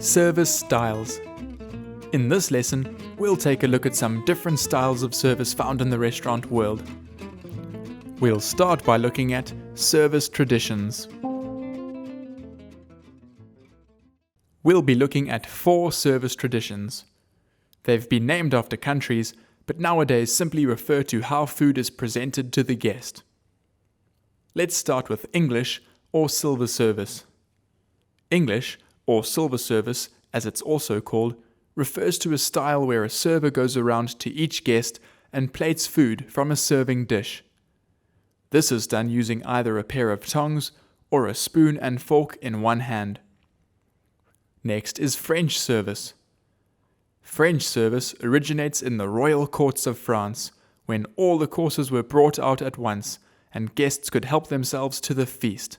Service styles. In this lesson, we'll take a look at some different styles of service found in the restaurant world. We'll start by looking at service traditions. We'll be looking at 4 service traditions. They've been named after countries, but nowadays simply refer to how food is presented to the guest. Let's start with English or silver service. English, or silver service as it's also called, refers to a style where a server goes around to each guest and plates food from a serving dish. This is done using either a pair of tongs or a spoon and fork in one hand. Next is French service. French service originates in the royal courts of France, when all the courses were brought out at once and guests could help themselves to the feast.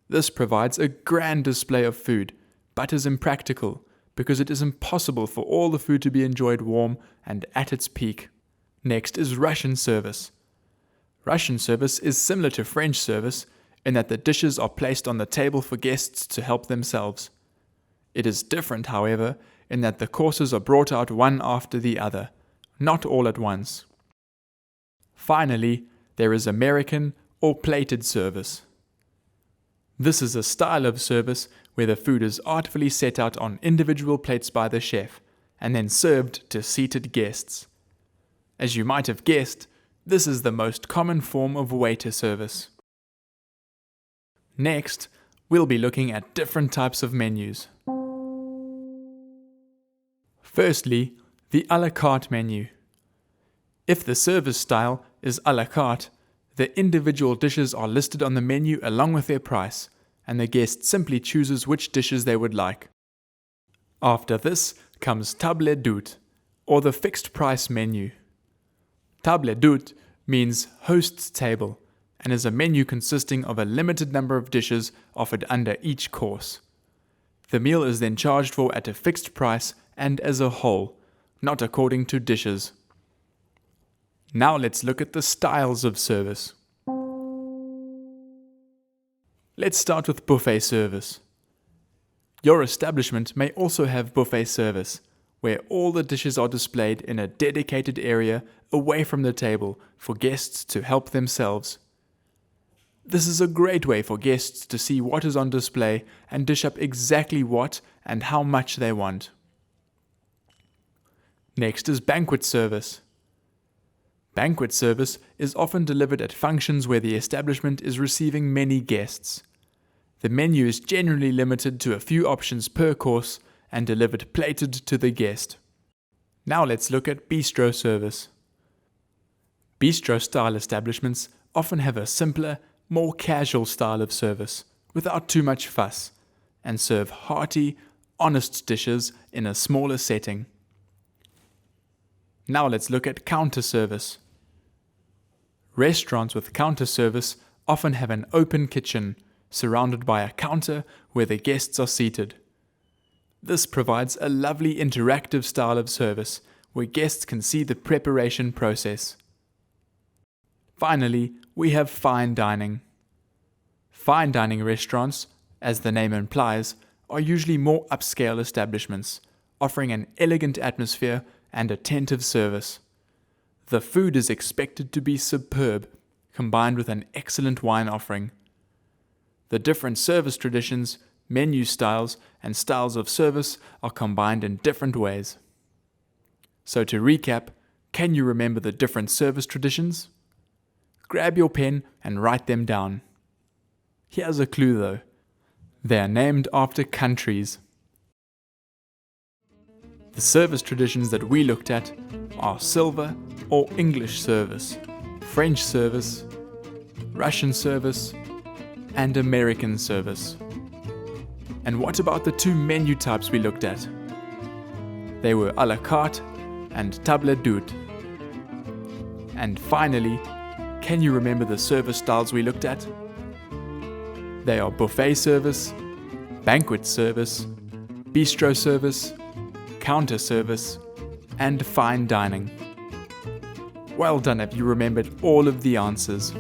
This provides a grand display of food, but is impractical because it is impossible for all the food to be enjoyed warm and at its peak. Next is Russian service. Russian service is similar to French service in that the dishes are placed on the table for guests to help themselves. It is different, however, in that the courses are brought out one after the other, not all at once. Finally, there is American or plated service. This is a style of service where the food is artfully set out on individual plates by the chef and then served to seated guests. As you might have guessed, this is the most common form of waiter service. Next, we'll be looking at different types of menus. Firstly, the à la carte menu. If the service style is à la carte, the individual dishes are listed on the menu along with their price, and the guest simply chooses which dishes they would like. After this comes table d'hôte, or the fixed price menu. Table d'hôte means host's table, and is a menu consisting of a limited number of dishes offered under each course. The meal is then charged for at a fixed price and as a whole, not according to dishes. Now let's look at the styles of service. Let's start with buffet service. Your establishment may also have buffet service, where all the dishes are displayed in a dedicated area away from the table for guests to help themselves. This is a great way for guests to see what is on display and dish up exactly what and how much they want. Next is banquet service. Banquet service is often delivered at functions where the establishment is receiving many guests. The menu is generally limited to a few options per course and delivered plated to the guest. Now let's look at bistro service. Bistro-style establishments often have a simpler, more casual style of service, without too much fuss, and serve hearty, honest dishes in a smaller setting. Now let's look at counter service. Restaurants with counter service often have an open kitchen, surrounded by a counter where the guests are seated. This provides a lovely interactive style of service where guests can see the preparation process. Finally, we have fine dining. Fine dining restaurants, as the name implies, are usually more upscale establishments, offering an elegant atmosphere and attentive service. The food is expected to be superb, combined with an excellent wine offering. The different service traditions, menu styles, and styles of service are combined in different ways. So to recap, can you remember the different service traditions? Grab your pen and write them down. Here's a clue though. They are named after countries. The service traditions that we looked at are silver or English service, French service, Russian service, and American service. And what about the 2 menu types we looked at? They were à la carte and table d'hôte. And finally, can you remember the service styles we looked at? They are buffet service, banquet service, bistro service, counter service, and fine dining. Well done if you remembered all of the answers.